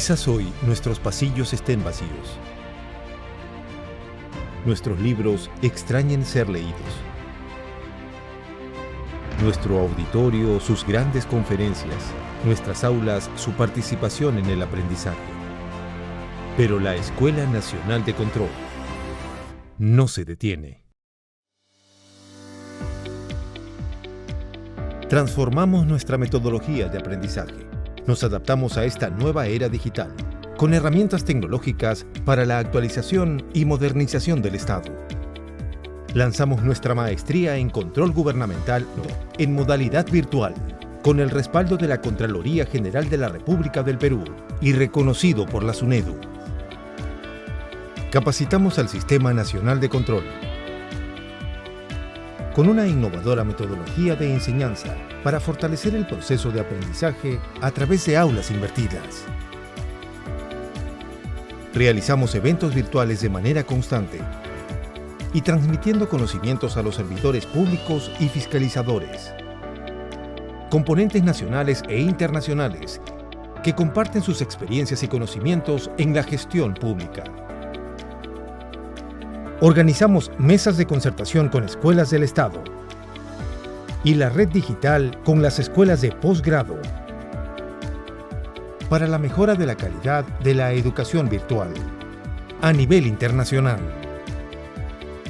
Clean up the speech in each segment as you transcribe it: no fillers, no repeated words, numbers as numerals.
Quizás hoy nuestros pasillos estén vacíos. Nuestros libros extrañen ser leídos. Nuestro auditorio, sus grandes conferencias. Nuestras aulas, su participación en el aprendizaje. Pero la Escuela Nacional de Control no se detiene. Transformamos nuestra metodología de aprendizaje. Nos adaptamos a esta nueva era digital, con herramientas tecnológicas para la actualización y modernización del Estado. Lanzamos nuestra maestría en Control Gubernamental en modalidad virtual, con el respaldo de la Contraloría General de la República del Perú y reconocido por la SUNEDU. Capacitamos al Sistema Nacional de Control con una innovadora metodología de enseñanza para fortalecer el proceso de aprendizaje a través de aulas invertidas. Realizamos eventos virtuales de manera constante y transmitiendo conocimientos a los servidores públicos y fiscalizadores. Componentes nacionales e internacionales que comparten sus experiencias y conocimientos en la gestión pública. Organizamos mesas de concertación con escuelas del Estado y la red digital con las escuelas de posgrado para la mejora de la calidad de la educación virtual a nivel internacional.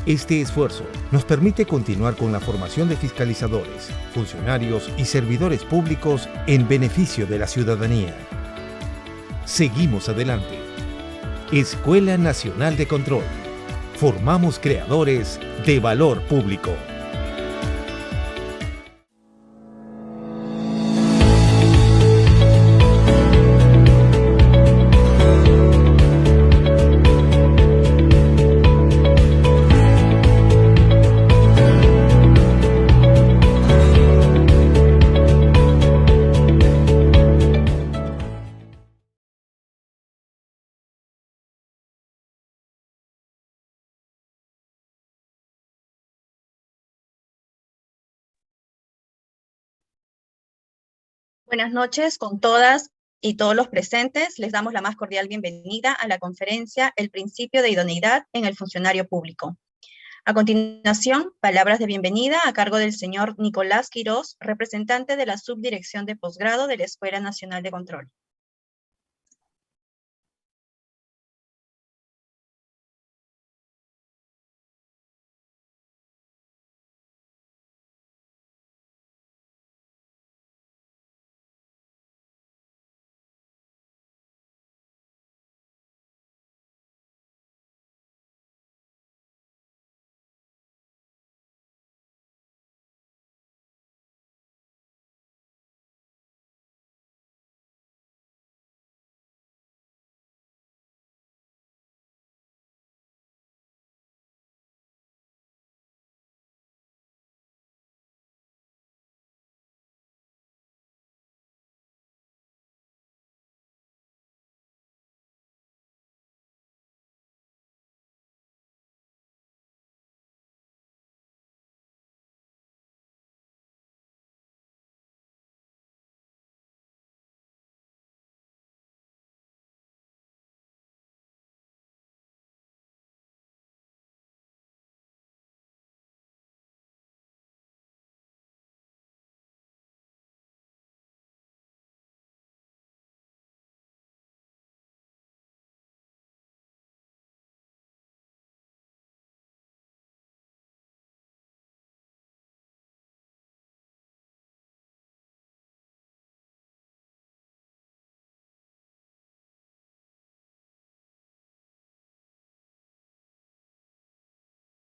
Este esfuerzo nos permite continuar con la formación de fiscalizadores, funcionarios y servidores públicos en beneficio de la ciudadanía. Seguimos adelante. Escuela Nacional de Control. Formamos creadores de valor público. Buenas noches con todas y todos los presentes. Les damos la más cordial bienvenida a la conferencia El principio de idoneidad en el funcionario público. A continuación, palabras de bienvenida a cargo del señor Nicolás Quirós, representante de la Subdirección de Posgrado de la Escuela Nacional de Control.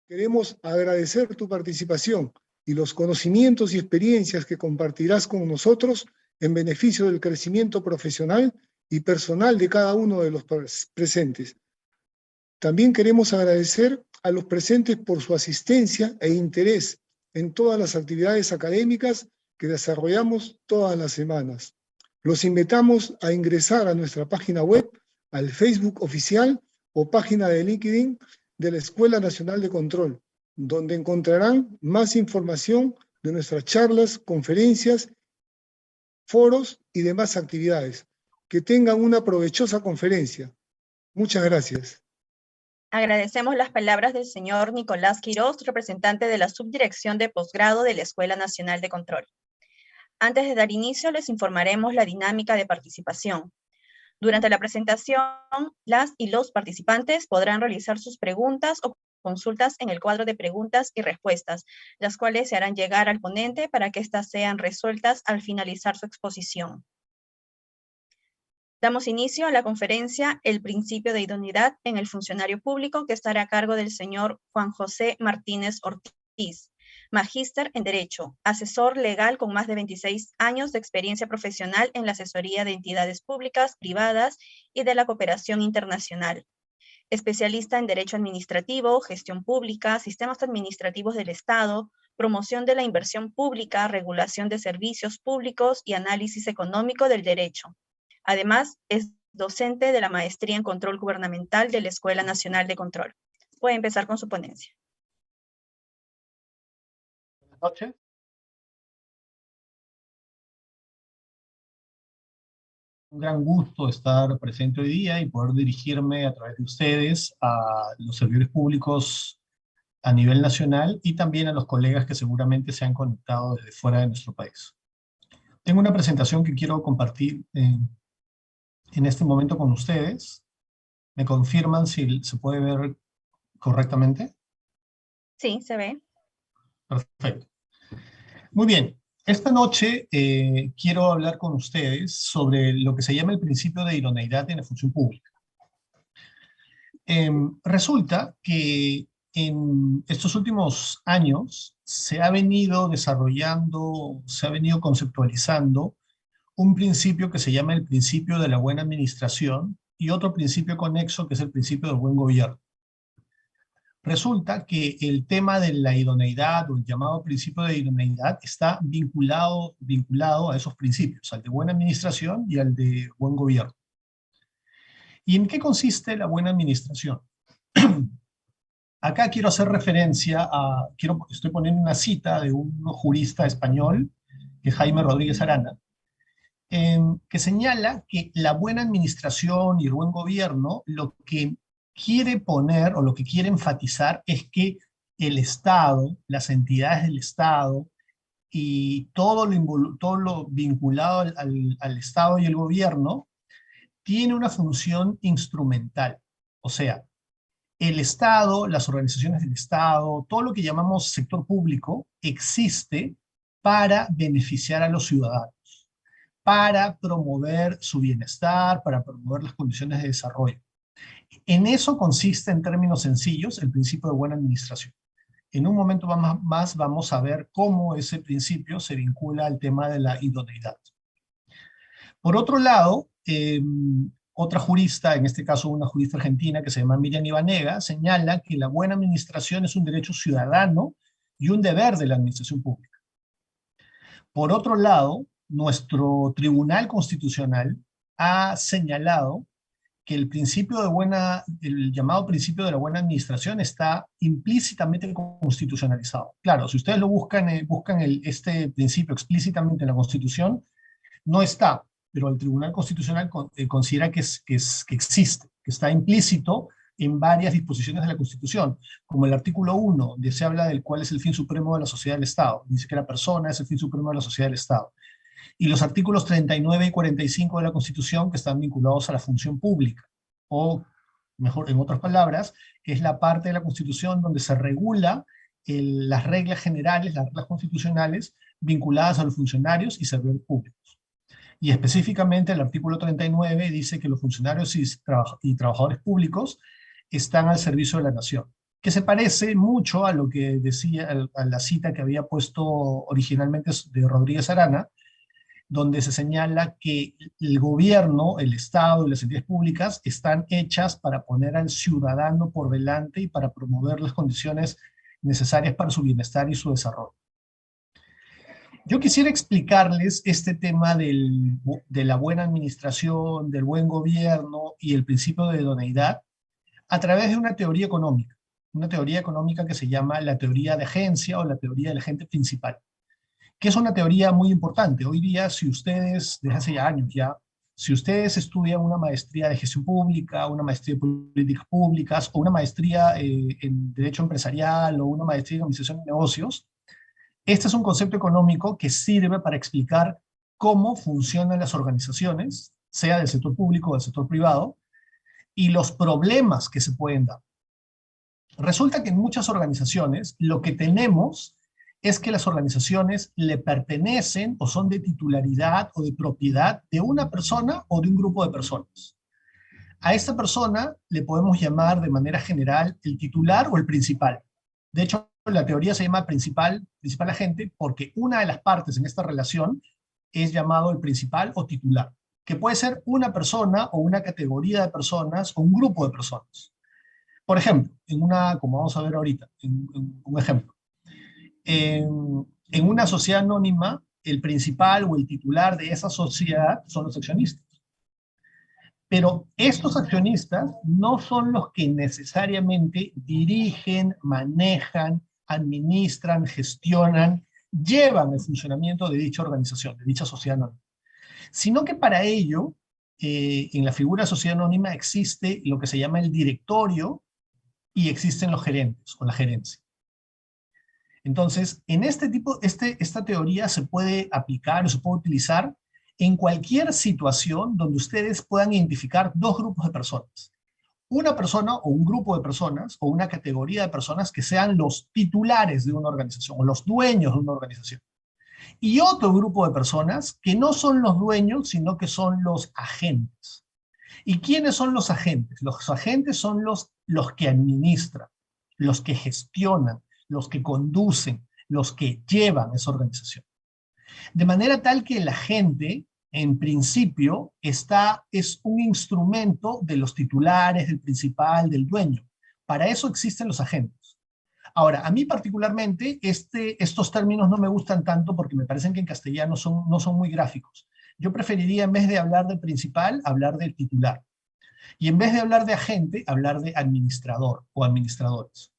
Queremos agradecer tu participación y los conocimientos y experiencias que compartirás con nosotros en beneficio del crecimiento profesional y personal de cada uno de los presentes. También queremos agradecer a los presentes por su asistencia e interés en todas las actividades académicas que desarrollamos todas las semanas. Los invitamos a ingresar a nuestra página web, al Facebook oficial o página de LinkedIn de la Escuela Nacional de Control, donde encontrarán más información de nuestras charlas, conferencias, foros y demás actividades. Que tengan una provechosa conferencia. Muchas gracias. Agradecemos las palabras del señor Nicolás Quiroz, representante de la Subdirección de Posgrado de la Escuela Nacional de Control. Antes de dar inicio, les informaremos la dinámica de participación. Durante la presentación, las y los participantes podrán realizar sus preguntas o consultas en el cuadro de preguntas y respuestas, las cuales se harán llegar al ponente para que éstas sean resueltas al finalizar su exposición. Damos inicio a la conferencia El principio de idoneidad en el funcionario público, que estará a cargo del señor Juan José Martínez Ortiz, magíster en Derecho, asesor legal con más de 26 años de experiencia profesional en la asesoría de entidades públicas, privadas y de la cooperación internacional. Especialista en Derecho Administrativo, Gestión Pública, Sistemas Administrativos del Estado, Promoción de la Inversión Pública, Regulación de Servicios Públicos y Análisis Económico del Derecho. Además, es docente de la Maestría en Control Gubernamental de la Escuela Nacional de Control. Puede empezar con su ponencia. Buenas noches. Un gran gusto estar presente hoy día y poder dirigirme a través de ustedes a los servidores públicos a nivel nacional y también a los colegas que seguramente se han conectado desde fuera de nuestro país. Tengo una presentación que quiero compartir en este momento con ustedes. ¿Me confirman si se puede ver correctamente? Sí, se ve. Perfecto. Muy bien. Esta noche quiero hablar con ustedes sobre lo que se llama el principio de idoneidad en la función pública. Resulta que en estos últimos años se ha venido desarrollando, se ha venido conceptualizando un principio que se llama el principio de la buena administración y otro principio conexo que es el principio del buen gobierno. Resulta que el tema de la idoneidad o el llamado principio de idoneidad está vinculado a esos principios, al de buena administración y al de buen gobierno. ¿Y en qué consiste la buena administración? Acá quiero hacer referencia a, estoy poniendo una cita de un jurista español, que es Jaime Rodríguez Arana, que señala que la buena administración y el buen gobierno lo que quiere poner o lo que quiere enfatizar es que el Estado, las entidades del Estado y todo lo vinculado al Estado y el gobierno tiene una función instrumental. O sea, el Estado, las organizaciones del Estado, todo lo que llamamos sector público existe para beneficiar a los ciudadanos, para promover su bienestar, para promover las condiciones de desarrollo. En eso consiste, en términos sencillos, el principio de buena administración. En un momento más vamos a ver cómo ese principio se vincula al tema de la idoneidad. Por otro lado, otra jurista, en este caso una jurista argentina que se llama Miriam Ibanega, señala que la buena administración es un derecho ciudadano y un deber de la administración pública. Por otro lado, nuestro Tribunal Constitucional ha señalado que el llamado principio de la buena administración está implícitamente constitucionalizado. Claro, si ustedes lo buscan este principio explícitamente en la Constitución, no está, pero el Tribunal Constitucional considera que existe, que está implícito en varias disposiciones de la Constitución, como el artículo 1, donde se habla del cuál es el fin supremo de la sociedad del Estado. Dice que la persona es el fin supremo de la sociedad del Estado. Y los artículos 39 y 45 de la Constitución que están vinculados a la función pública, o mejor, en otras palabras, que es la parte de la Constitución donde se regula las reglas generales, las reglas constitucionales vinculadas a los funcionarios y servidores públicos. Y específicamente el artículo 39 dice que los funcionarios y trabajadores públicos están al servicio de la nación, que se parece mucho a lo que decía, a la cita que había puesto originalmente de Rodríguez Arana, donde se señala que el gobierno, el Estado y las entidades públicas están hechas para poner al ciudadano por delante y para promover las condiciones necesarias para su bienestar y su desarrollo. Yo quisiera explicarles este tema de la buena administración, del buen gobierno y el principio de idoneidad a través de una teoría económica que se llama la teoría de agencia o la teoría del agente principal, que es una teoría muy importante. Hoy día, si ustedes, desde hace años ya, Si ustedes estudian una maestría de gestión pública, una maestría de políticas públicas, o una maestría en derecho empresarial, o una maestría en administración de negocios, este es un concepto económico que sirve para explicar cómo funcionan las organizaciones, sea del sector público o del sector privado, y los problemas que se pueden dar. Resulta que en muchas organizaciones lo que tenemos es que las organizaciones le pertenecen o son de titularidad o de propiedad de una persona o de un grupo de personas. A esta persona le podemos llamar de manera general el titular o el principal. De hecho, la teoría se llama principal agente porque una de las partes en esta relación es llamado el principal o titular, que puede ser una persona o una categoría de personas o un grupo de personas. Por ejemplo, como vamos a ver ahorita, en un ejemplo, en una sociedad anónima, el principal o el titular de esa sociedad son los accionistas. Pero estos accionistas no son los que necesariamente dirigen, manejan, administran, gestionan, llevan el funcionamiento de dicha organización, de dicha sociedad anónima. Sino que para ello, en la figura de sociedad anónima existe lo que se llama el directorio y existen los gerentes o la gerencia. Entonces, en esta teoría se puede aplicar o se puede utilizar en cualquier situación donde ustedes puedan identificar dos grupos de personas. Una persona o un grupo de personas o una categoría de personas que sean los titulares de una organización o los dueños de una organización. Y otro grupo de personas que no son los dueños, sino que son los agentes. ¿Y quiénes son los agentes? Los agentes son los que administran, los que gestionan, los que conducen, los que llevan esa organización. De manera tal que el agente, en principio, es un instrumento de los titulares, del principal, del dueño. Para eso existen los agentes. Ahora, a mí particularmente, estos términos no me gustan tanto porque me parecen que en castellano no son muy gráficos. Yo preferiría, en vez de hablar del principal, hablar del titular. Y en vez de hablar de agente, hablar de administrador o administradores.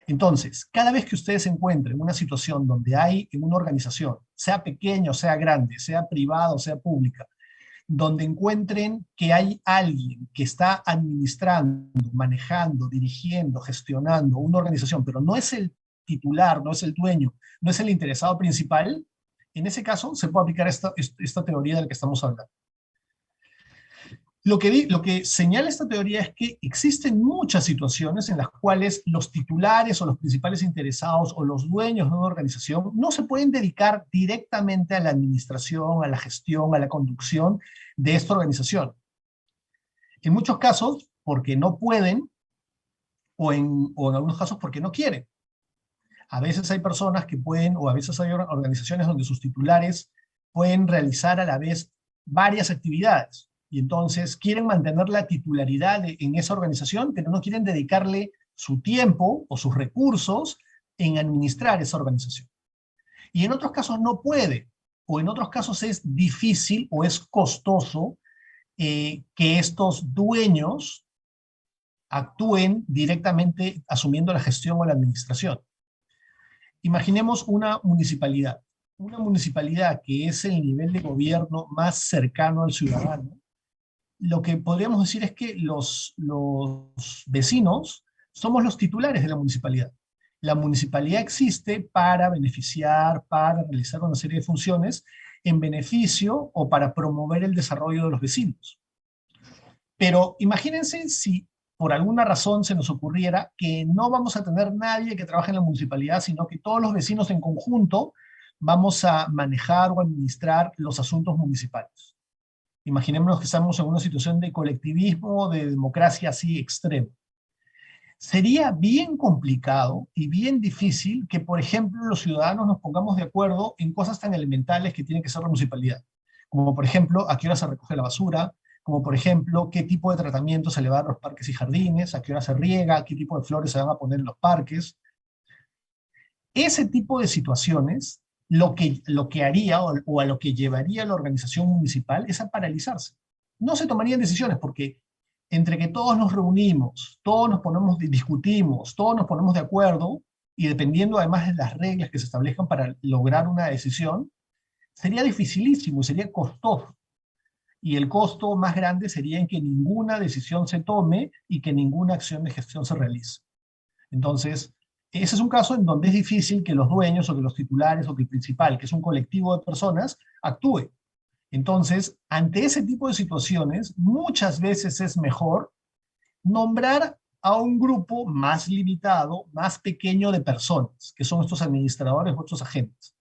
Entonces, cada vez que ustedes se encuentren en una situación donde hay en una organización, sea pequeña o sea grande, sea privada o sea pública, donde encuentren que hay alguien que está administrando, manejando, dirigiendo, gestionando una organización, pero no es el titular, no es el dueño, no es el interesado principal, en ese caso se puede aplicar esta teoría de la que estamos hablando. Lo que señala esta teoría es que existen muchas situaciones en las cuales los titulares o los principales interesados o los dueños de una organización no se pueden dedicar directamente a la administración, a la gestión, a la conducción de esta organización. En muchos casos porque no pueden o en algunos casos porque no quieren. A veces hay personas que pueden, o a veces hay organizaciones donde sus titulares pueden realizar a la vez varias actividades. Y entonces quieren mantener la titularidad en esa organización, pero no quieren dedicarle su tiempo o sus recursos en administrar esa organización. Y en otros casos no puede, o en otros casos es difícil o es costoso que estos dueños actúen directamente asumiendo la gestión o la administración. Imaginemos una municipalidad que es el nivel de gobierno más cercano al ciudadano. Lo que podríamos decir es que los vecinos somos los titulares de la municipalidad. La municipalidad existe para beneficiar, para realizar una serie de funciones en beneficio o para promover el desarrollo de los vecinos. Pero imagínense si por alguna razón se nos ocurriera que no vamos a tener nadie que trabaje en la municipalidad, sino que todos los vecinos en conjunto vamos a manejar o administrar los asuntos municipales. Imaginémonos que estamos en una situación de colectivismo, de democracia así extrema. Sería bien complicado y bien difícil que, por ejemplo, los ciudadanos nos pongamos de acuerdo en cosas tan elementales que tiene que ser la municipalidad. Como, por ejemplo, a qué hora se recoge la basura, como, por ejemplo, qué tipo de tratamiento se le va a los parques y jardines, a qué hora se riega, qué tipo de flores se van a poner en los parques. Ese tipo de situaciones lo que haría o a lo que llevaría la organización municipal es a paralizarse. No se tomarían decisiones porque entre que todos nos reunimos, discutimos, todos nos ponemos de acuerdo y dependiendo además de las reglas que se establezcan para lograr una decisión, sería dificilísimo y sería costoso. Y el costo más grande sería en que ninguna decisión se tome y que ninguna acción de gestión se realice. Entonces, ese es un caso en donde es difícil que los dueños o que los titulares o que el principal, que es un colectivo de personas, actúe. Entonces, ante ese tipo de situaciones, muchas veces es mejor nombrar a un grupo más limitado, más pequeño de personas, que son estos administradores o estos agentes,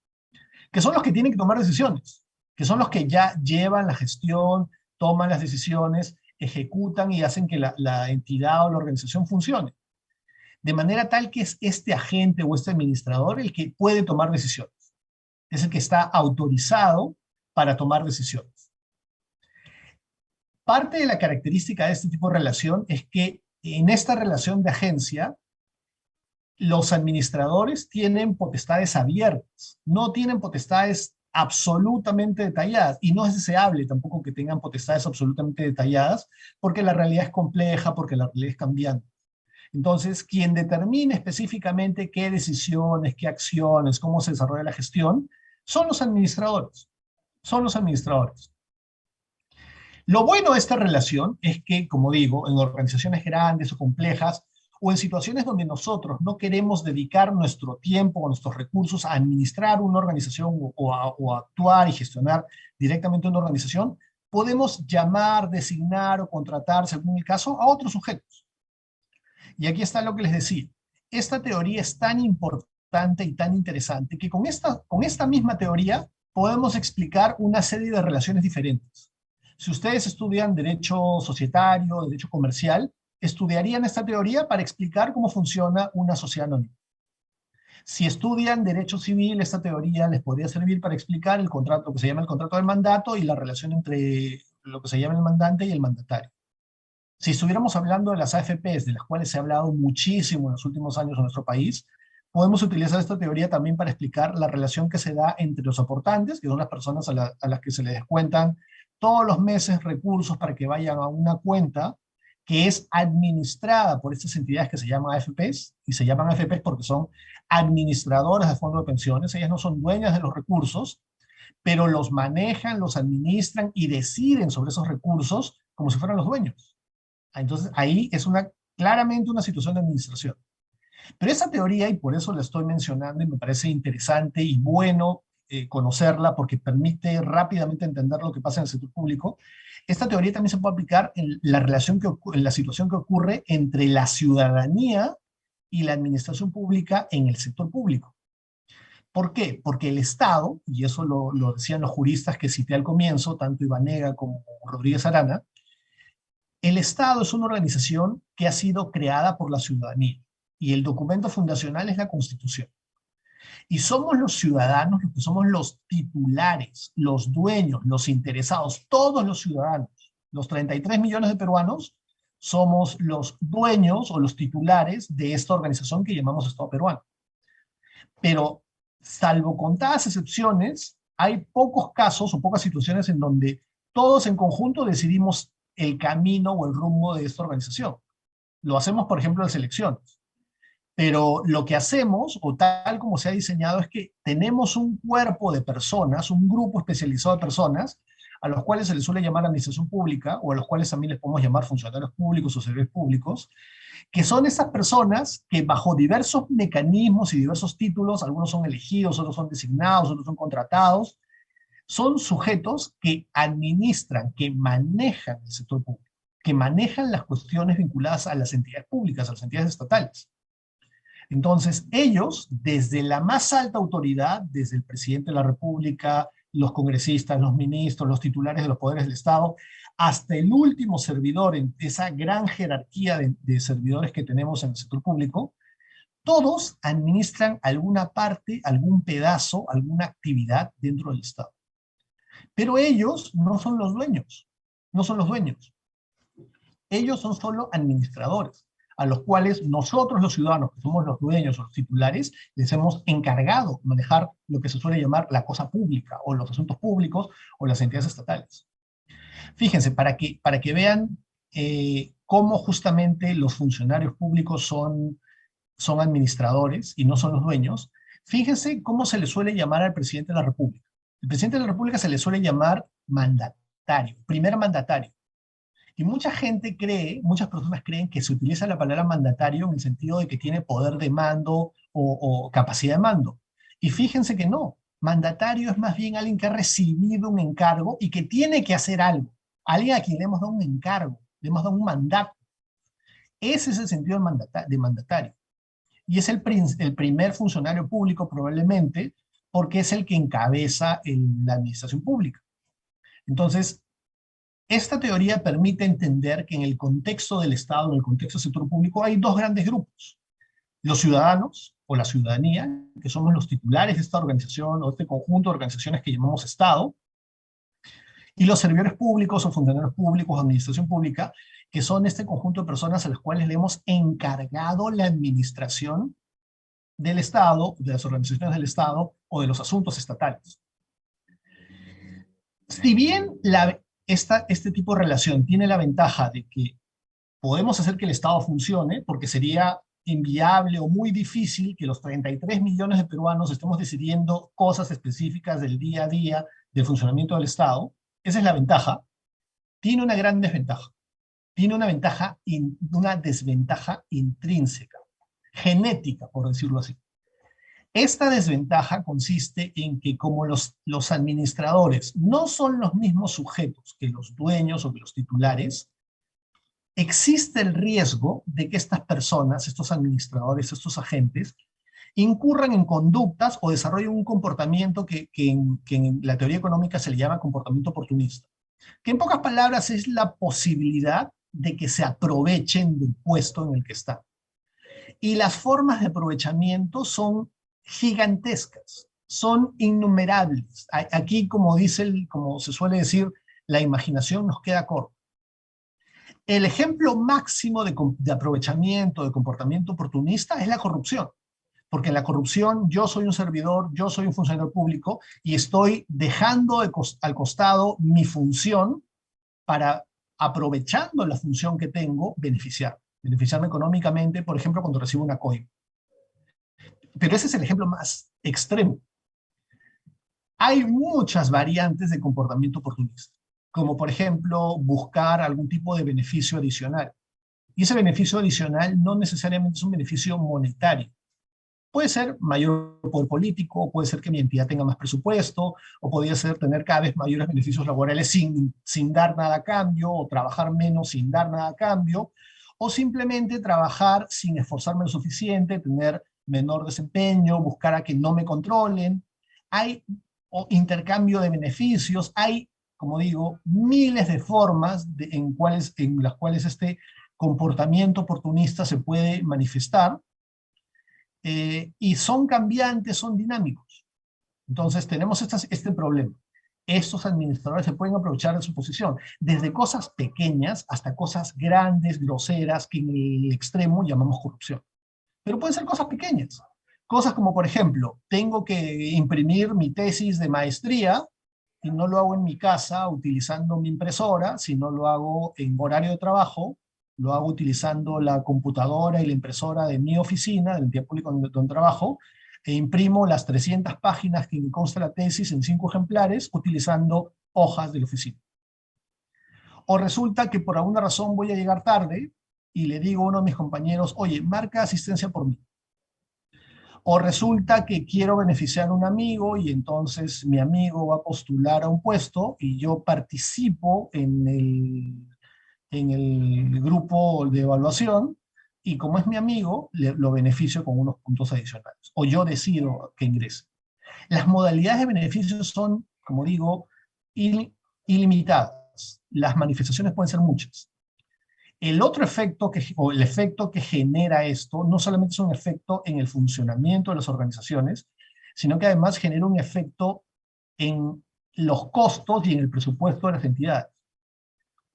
que son los que tienen que tomar decisiones, que son los que ya llevan la gestión, toman las decisiones, ejecutan y hacen que la entidad o la organización funcione. De manera tal que es este agente o este administrador el que puede tomar decisiones. Es el que está autorizado para tomar decisiones. Parte de la característica de este tipo de relación es que en esta relación de agencia, los administradores tienen potestades abiertas, no tienen potestades absolutamente detalladas, y no es deseable tampoco que tengan potestades absolutamente detalladas, porque la realidad es compleja, porque la realidad es cambiante. Entonces, quien determine específicamente qué decisiones, qué acciones, cómo se desarrolla la gestión, son los administradores. Son los administradores. Lo bueno de esta relación es que, como digo, en organizaciones grandes o complejas, o en situaciones donde nosotros no queremos dedicar nuestro tiempo o nuestros recursos a administrar una organización o a actuar y gestionar directamente una organización, podemos llamar, designar o contratar, según el caso, a otros sujetos. Y aquí está lo que les decía. Esta teoría es tan importante y tan interesante que con esta misma teoría podemos explicar una serie de relaciones diferentes. Si ustedes estudian derecho societario, derecho comercial, estudiarían esta teoría para explicar cómo funciona una sociedad anónima. Si estudian derecho civil, esta teoría les podría servir para explicar el contrato, lo que se llama el contrato del mandato y la relación entre lo que se llama el mandante y el mandatario. Si estuviéramos hablando de las AFPs, de las cuales se ha hablado muchísimo en los últimos años en nuestro país, podemos utilizar esta teoría también para explicar la relación que se da entre los aportantes, que son las personas a las que se les descuentan todos los meses recursos para que vayan a una cuenta que es administrada por estas entidades que se llaman AFPs, y se llaman AFPs porque son administradoras de fondos de pensiones. Ellas no son dueñas de los recursos, pero los manejan, los administran y deciden sobre esos recursos como si fueran los dueños. Entonces, ahí es claramente una situación de administración. Pero esa teoría, y por eso la estoy mencionando, y me parece interesante y bueno conocerla, porque permite rápidamente entender lo que pasa en el sector público, esta teoría también se puede aplicar en la situación que ocurre entre la ciudadanía y la administración pública en el sector público. ¿Por qué? Porque el Estado, y eso lo decían los juristas que cité al comienzo, tanto Ibanega como Rodríguez Arana, el Estado es una organización que ha sido creada por la ciudadanía y el documento fundacional es la Constitución. Y somos los ciudadanos los que somos los titulares, los dueños, los interesados, todos los ciudadanos, los 33 millones de peruanos, somos los dueños o los titulares de esta organización que llamamos Estado peruano. Pero, salvo contadas excepciones, hay pocos casos o pocas situaciones en donde todos en conjunto decidimos el camino o el rumbo de esta organización. Lo hacemos, por ejemplo, en las elecciones. Pero lo que hacemos, o tal como se ha diseñado, es que tenemos un cuerpo de personas, un grupo especializado de personas, a los cuales se les suele llamar administración pública, o a los cuales también les podemos llamar funcionarios públicos o servidores públicos, que son esas personas que bajo diversos mecanismos y diversos títulos, algunos son elegidos, otros son designados, otros son contratados, son sujetos que administran, que manejan el sector público, que manejan las cuestiones vinculadas a las entidades públicas, a las entidades estatales. Entonces, ellos, desde la más alta autoridad, desde el presidente de la República, los congresistas, los ministros, los titulares de los poderes del Estado, hasta el último servidor en esa gran jerarquía de servidores que tenemos en el sector público, todos administran alguna parte, algún pedazo, alguna actividad dentro del Estado. Pero ellos no son los dueños, no son los dueños. Ellos son solo administradores, a los cuales nosotros los ciudadanos, que somos los dueños o los titulares, les hemos encargado manejar lo que se suele llamar la cosa pública, o los asuntos públicos, o las entidades estatales. Fíjense, para que vean cómo justamente los funcionarios públicos son administradores y no son los dueños, fíjense cómo se le suele llamar al presidente de la República. El presidente de la República se le suele llamar mandatario. primer mandatario. Y mucha gente cree, muchas personas creen que se utiliza la palabra mandatario en el sentido de que tiene poder de mando o capacidad de mando. Y fíjense que no, mandatario es más bien alguien que ha recibido un encargo y que tiene que hacer algo. Alguien a quien le hemos dado un encargo, le hemos dado un mandato. Ese es el sentido de mandatario. Y es el primer funcionario público probablemente porque es el que encabeza la administración pública. Entonces, esta teoría permite entender que en el contexto del Estado, en el contexto del sector público, hay dos grandes grupos. Los ciudadanos o la ciudadanía, que somos los titulares de esta organización o este conjunto de organizaciones que llamamos Estado, y los servidores públicos o funcionarios públicos o administración pública, que son este conjunto de personas a las cuales le hemos encargado la administración del Estado, de las organizaciones del Estado o de los asuntos estatales. Si bien este tipo de relación tiene la ventaja de que podemos hacer que el Estado funcione, porque sería inviable o muy difícil que los 33 millones de peruanos estemos decidiendo cosas específicas del día a día del funcionamiento del Estado, esa es la ventaja, tiene una gran desventaja. Tiene una desventaja intrínseca, genética, por decirlo así. Esta desventaja consiste en que como los administradores no son los mismos sujetos que los dueños o que los titulares, existe el riesgo de que estas personas, estos administradores, estos agentes, incurran en conductas o desarrollen un comportamiento que en la teoría económica se le llama comportamiento oportunista. Que en pocas palabras es la posibilidad de que se aprovechen del puesto en el que están. Y las formas de aprovechamiento son gigantescas, son innumerables. Aquí, como se suele decir, la imaginación nos queda corta. El ejemplo máximo de aprovechamiento, de comportamiento oportunista es la corrupción. Porque en la corrupción yo soy un servidor, yo soy un funcionario público y estoy dejando al costado mi función para, aprovechando la función que tengo, beneficiarme económicamente, por ejemplo, cuando recibo una coima. Pero ese es el ejemplo más extremo. Hay muchas variantes de comportamiento oportunista, como por ejemplo buscar algún tipo de beneficio adicional. Y ese beneficio adicional no necesariamente es un beneficio monetario. Puede ser mayor poder político, puede ser que mi entidad tenga más presupuesto, o podría ser tener cada vez mayores beneficios laborales sin dar nada a cambio, o trabajar menos sin dar nada a cambio, o simplemente trabajar sin esforzarme lo suficiente, tener menor desempeño, buscar a que no me controlen. Hay intercambio de beneficios, hay, como digo, miles de formas en las cuales este comportamiento oportunista se puede manifestar, y son cambiantes, son dinámicos. Entonces tenemos este problema. Estos administradores se pueden aprovechar de su posición, desde cosas pequeñas hasta cosas grandes, groseras, que en el extremo llamamos corrupción. Pero pueden ser cosas pequeñas. Cosas como, por ejemplo, tengo que imprimir mi tesis de maestría y no lo hago en mi casa utilizando mi impresora, sino lo hago en horario de trabajo, lo hago utilizando la computadora y la impresora de mi oficina, del entidad pública donde trabajo, e imprimo las 300 páginas que consta la tesis en 5 ejemplares utilizando hojas de la oficina. O resulta que por alguna razón voy a llegar tarde y le digo a uno de mis compañeros, oye, marca asistencia por mí. O resulta que quiero beneficiar a un amigo y entonces mi amigo va a postular a un puesto y yo participo en el grupo de evaluación y como es mi amigo, lo beneficio con unos puntos adicionales. O yo decido que ingrese. Las modalidades de beneficios son, como digo, ilimitadas. Las manifestaciones pueden ser muchas. El otro efecto, el efecto que genera esto, no solamente es un efecto en el funcionamiento de las organizaciones, sino que además genera un efecto en los costos y en el presupuesto de las entidades.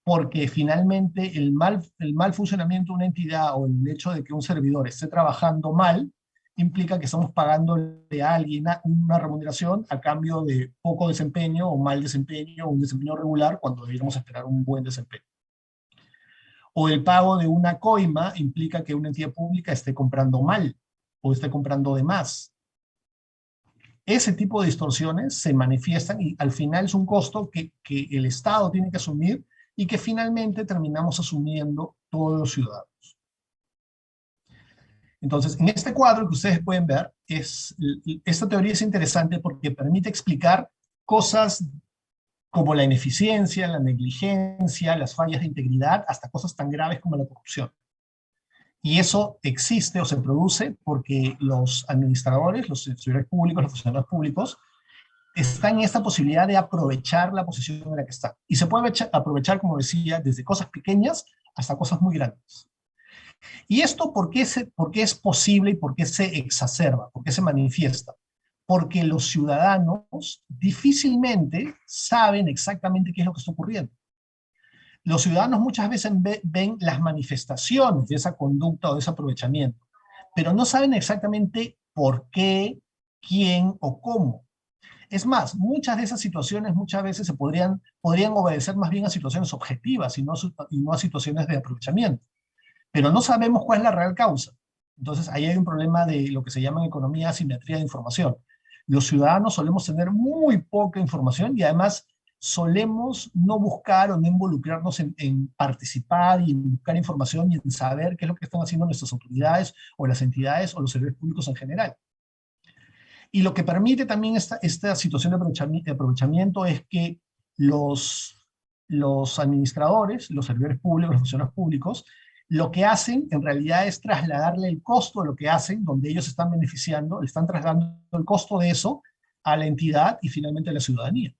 Porque finalmente el mal funcionamiento de una entidad o el hecho de que un servidor esté trabajando mal, implica que estamos pagándole a alguien una remuneración a cambio de poco desempeño o mal desempeño o un desempeño regular cuando deberíamos esperar un buen desempeño. O el pago de una coima implica que una entidad pública esté comprando mal o esté comprando de más. ese tipo de distorsiones se manifiestan y al final es un costo que el Estado tiene que asumir y que finalmente terminamos asumiendo todos los ciudadanos. Entonces, en este cuadro que ustedes pueden ver, esta teoría es interesante porque permite explicar cosas como la ineficiencia, la negligencia, las fallas de integridad, hasta cosas tan graves como la corrupción. Y eso existe o se produce porque los administradores, los servidores públicos, los funcionarios públicos, están en esta posibilidad de aprovechar la posición en la que están. Y se puede aprovechar, como decía, desde cosas pequeñas hasta cosas muy grandes. ¿Y esto por qué es posible y por qué se exacerba, por qué se manifiesta? Porque los ciudadanos difícilmente saben exactamente qué es lo que está ocurriendo. Los ciudadanos muchas veces ven las manifestaciones de esa conducta o de ese aprovechamiento, pero no saben exactamente por qué, quién o cómo. Es más, muchas de esas situaciones muchas veces podrían obedecer más bien a situaciones objetivas y no a situaciones de aprovechamiento. Pero no sabemos cuál es la real causa. Entonces, ahí hay un problema de lo que se llama en economía asimetría de información. Los ciudadanos solemos tener muy poca información y además solemos no buscar o no involucrarnos en participar y en buscar información y en saber qué es lo que están haciendo nuestras autoridades o las entidades o los servidores públicos en general. Y lo que permite también esta situación de aprovechamiento es que los administradores, los servidores públicos, los funcionarios públicos, lo que hacen en realidad es trasladarle el costo de lo que hacen, donde ellos están beneficiando, le están trasladando el costo de eso a la entidad y finalmente a la ciudadanía.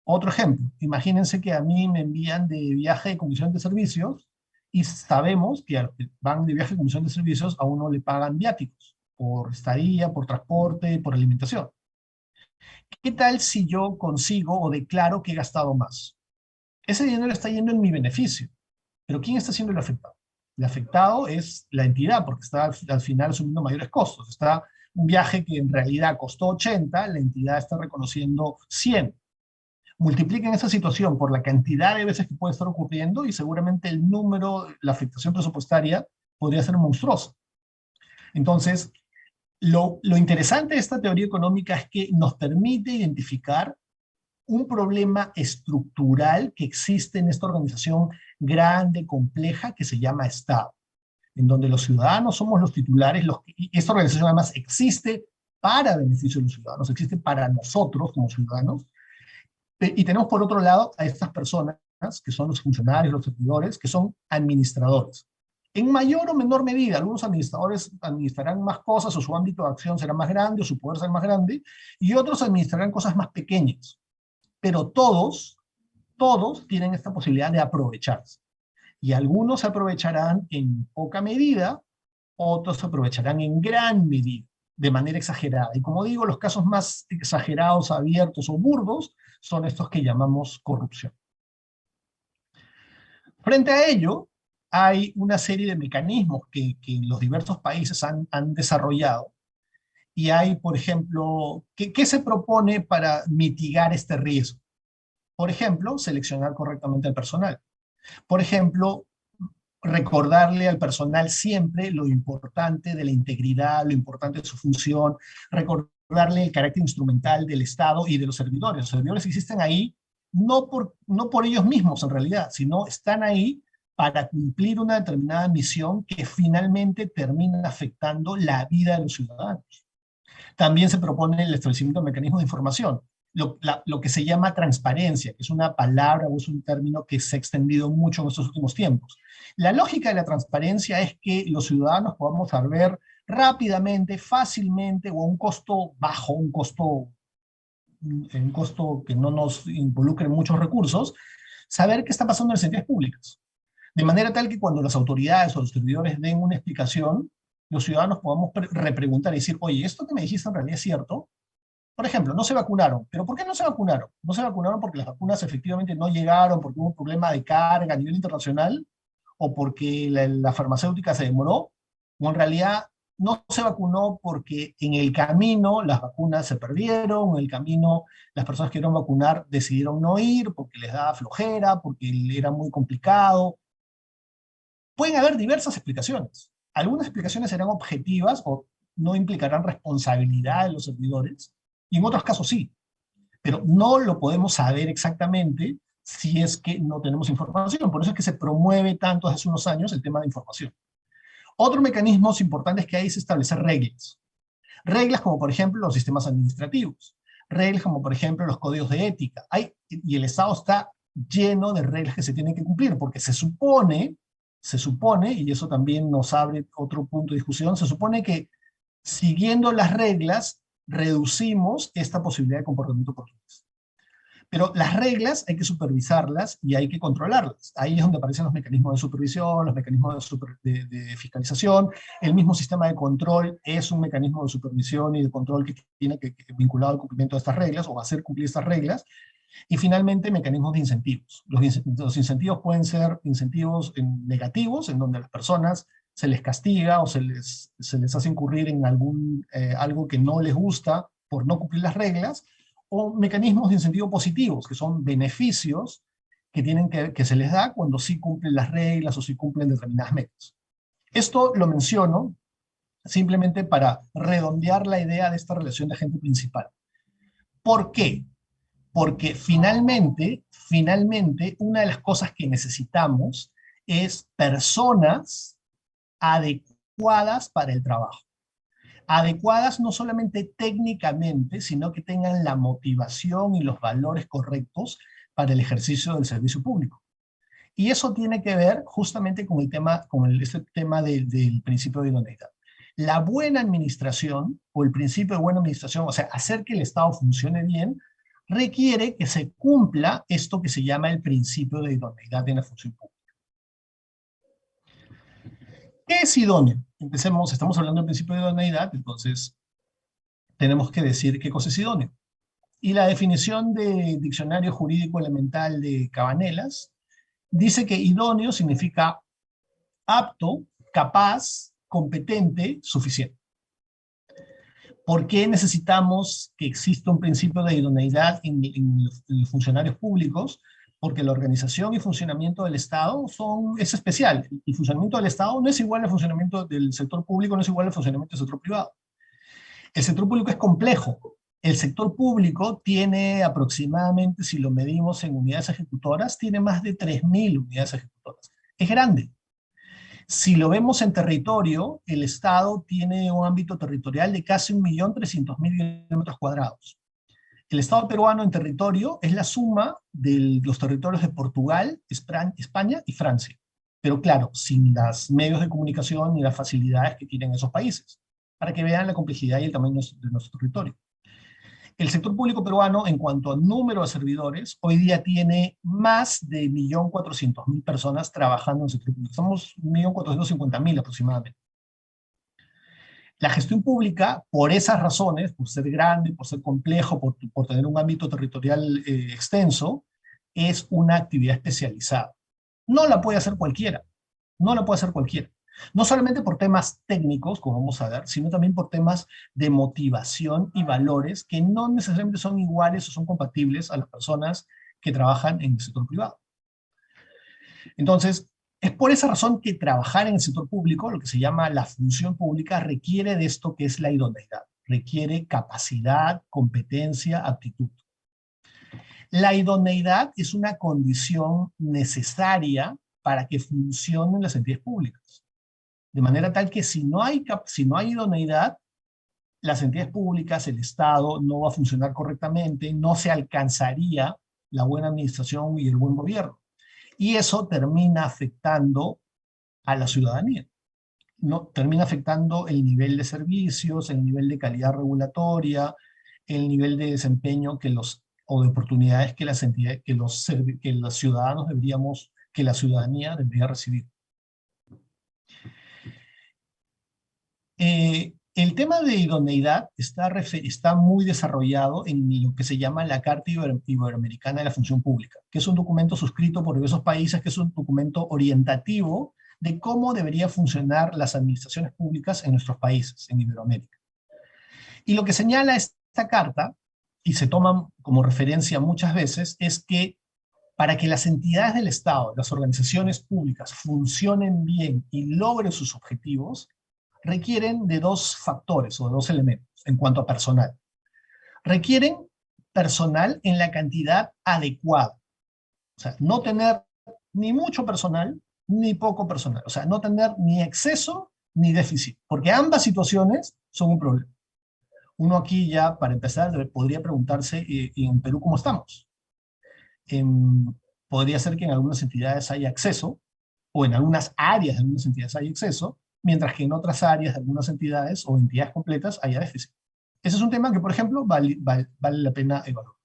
Otro ejemplo, imagínense que a mí me envían de viaje de comisión de servicios y sabemos que a los que van de viaje de comisión de servicios a uno le pagan viáticos por estadía, por transporte, por alimentación. ¿Qué tal si yo consigo o declaro que he gastado más? Ese dinero está yendo en mi beneficio, pero ¿quién está siendo el afectado? El afectado es la entidad, porque está al final asumiendo mayores costos. Está un viaje que en realidad costó 80, la entidad está reconociendo 100. Multipliquen esa situación por la cantidad de veces que puede estar ocurriendo y seguramente el número, la afectación presupuestaria podría ser monstruosa. Entonces, lo interesante de esta teoría económica es que nos permite identificar un problema estructural que existe en esta organización grande, compleja, que se llama Estado, en donde los ciudadanos somos los titulares, y esta organización además existe para beneficio de los ciudadanos, existe para nosotros como ciudadanos, y tenemos por otro lado a estas personas, que son los funcionarios, los servidores, que son administradores. En mayor o menor medida, algunos administradores administrarán más cosas, o su ámbito de acción será más grande, o su poder será más grande, y otros administrarán cosas más pequeñas. Pero todos tienen esta posibilidad de aprovecharse. Y algunos se aprovecharán en poca medida, otros se aprovecharán en gran medida, de manera exagerada. Y como digo, los casos más exagerados, abiertos o burdos son estos que llamamos corrupción. Frente a ello, hay una serie de mecanismos que los diversos países han desarrollado. Y hay, por ejemplo, ¿qué se propone para mitigar este riesgo? Por ejemplo, seleccionar correctamente al personal. Por ejemplo, recordarle al personal siempre lo importante de la integridad, lo importante de su función, recordarle el carácter instrumental del Estado y de los servidores. Los servidores existen ahí no por ellos mismos en realidad, sino están ahí para cumplir una determinada misión que finalmente termina afectando la vida de los ciudadanos. También se propone el establecimiento de mecanismos de información, lo que se llama transparencia, que es una palabra o es un término que se ha extendido mucho en estos últimos tiempos. La lógica de la transparencia es que los ciudadanos podamos saber rápidamente, fácilmente, o a un costo bajo, un costo que no nos involucre muchos recursos, saber qué está pasando en las entidades públicas. De manera tal que cuando las autoridades o los servidores den una explicación, los ciudadanos podamos repreguntar y decir, oye, ¿esto que me dijiste en realidad es cierto? Por ejemplo, no se vacunaron. ¿Pero por qué no se vacunaron? No se vacunaron porque las vacunas efectivamente no llegaron, porque hubo un problema de carga a nivel internacional, o porque la farmacéutica se demoró, o en realidad no se vacunó porque en el camino las vacunas se perdieron, en el camino las personas que querían vacunar decidieron no ir porque les daba flojera, porque era muy complicado. Pueden haber diversas explicaciones. Algunas explicaciones serán objetivas o no implicarán responsabilidad de los servidores, y en otros casos sí, pero no lo podemos saber exactamente si es que no tenemos información. Por eso es que se promueve tanto desde hace unos años el tema de información. Otro mecanismo importante que hay es establecer reglas. Reglas como, por ejemplo, los sistemas administrativos. Reglas como, por ejemplo, los códigos de ética. Y el Estado está lleno de reglas que se tienen que cumplir, porque se supone, y eso también nos abre otro punto de discusión, se supone que siguiendo las reglas reducimos esta posibilidad de comportamiento oportunista. Pero las reglas hay que supervisarlas y hay que controlarlas. Ahí es donde aparecen los mecanismos de supervisión, los mecanismos de fiscalización. El mismo sistema de control es un mecanismo de supervisión y de control que tiene que vinculado al cumplimiento de estas reglas o hacer cumplir estas reglas. Y finalmente, mecanismos de incentivos. Los incentivos pueden ser incentivos negativos, en donde a las personas se les castiga o se les hace incurrir en algo que no les gusta por no cumplir las reglas, o mecanismos de incentivo positivos, que son beneficios que se les da cuando sí cumplen las reglas o sí cumplen determinadas metas. Esto lo menciono simplemente para redondear la idea de esta relación de agente principal. ¿Por qué? Porque finalmente, una de las cosas que necesitamos es personas adecuadas para el trabajo. Adecuadas no solamente técnicamente, sino que tengan la motivación y los valores correctos para el ejercicio del servicio público. Y eso tiene que ver justamente con este tema del principio de idoneidad. La buena administración, o el principio de buena administración, o sea, hacer que el Estado funcione bien, requiere que se cumpla esto que se llama el principio de idoneidad en la función pública. ¿Qué es idóneo? Empecemos, estamos hablando del principio de idoneidad, entonces tenemos que decir qué cosa es idóneo. Y la definición del Diccionario Jurídico Elemental de Cabanelas dice que idóneo significa apto, capaz, competente, suficiente. ¿Por qué necesitamos que exista un principio de idoneidad en los funcionarios públicos? Porque la organización y funcionamiento del Estado es especial. El funcionamiento del Estado no es igual al funcionamiento del sector público, no es igual al funcionamiento del sector privado. El sector público es complejo. El sector público tiene aproximadamente, si lo medimos en unidades ejecutoras, tiene más de 3.000 unidades ejecutoras. Es grande. Si lo vemos en territorio, el Estado tiene un ámbito territorial de casi 1.300.000 kilómetros cuadrados. El Estado peruano en territorio es la suma de los territorios de Portugal, España y Francia. Pero claro, sin los medios de comunicación y las facilidades que tienen esos países, para que vean la complejidad y el tamaño de nuestro territorio. El sector público peruano, en cuanto a número de servidores, hoy día tiene más de 1.400.000 personas trabajando en el sector público. Somos 1.450.000 aproximadamente. La gestión pública, por esas razones, por ser grande, por ser complejo, por tener un ámbito territorial extenso, es una actividad especializada. No la puede hacer cualquiera. No la puede hacer cualquiera. No solamente por temas técnicos, como vamos a ver, sino también por temas de motivación y valores que no necesariamente son iguales o son compatibles a las personas que trabajan en el sector privado. Entonces, es por esa razón que trabajar en el sector público, lo que se llama la función pública, requiere de esto que es la idoneidad. Requiere capacidad, competencia, aptitud. La idoneidad es una condición necesaria para que funcionen las entidades públicas. De manera tal que si no hay idoneidad, las entidades públicas, el Estado, no va a funcionar correctamente, no se alcanzaría la buena administración y el buen gobierno. Y eso termina afectando a la ciudadanía. Termina afectando el nivel de servicios, el nivel de calidad regulatoria, el nivel de desempeño o de oportunidades que las entidades, que los ciudadanos que la ciudadanía debería recibir. El tema de idoneidad está muy desarrollado en lo que se llama la Carta Iberoamericana de la Función Pública, que es un documento suscrito por diversos países, que es un documento orientativo de cómo deberían funcionar las administraciones públicas en nuestros países, en Iberoamérica. Y lo que señala esta carta, y se toma como referencia muchas veces, es que para que las entidades del Estado, las organizaciones públicas, funcionen bien y logren sus objetivos, requieren de dos factores o de dos elementos en cuanto a personal. requieren personal en la cantidad adecuada. O sea, no tener ni mucho personal, ni poco personal. O sea, no tener ni exceso ni déficit, porque ambas situaciones son un problema. Uno aquí ya, para empezar, podría preguntarse en Perú cómo estamos. Podría ser que en algunas entidades haya exceso, o en algunas áreas de algunas entidades haya exceso, mientras que en otras áreas de algunas entidades o entidades completas haya déficit. Ese es un tema que, por ejemplo, vale la pena evaluar.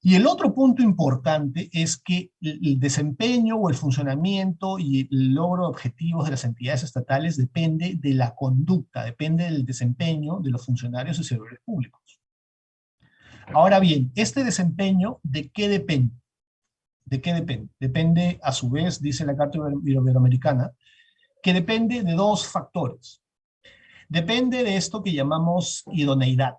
Y el otro punto importante es que el desempeño o el funcionamiento y el logro de objetivos de las entidades estatales depende de la conducta, depende del desempeño de los funcionarios y servidores públicos. Ahora bien, este desempeño, ¿de qué depende? ¿De qué depende? Depende, a su vez, dice la Carta Iberoamericana, que depende de dos factores. Depende de esto que llamamos idoneidad.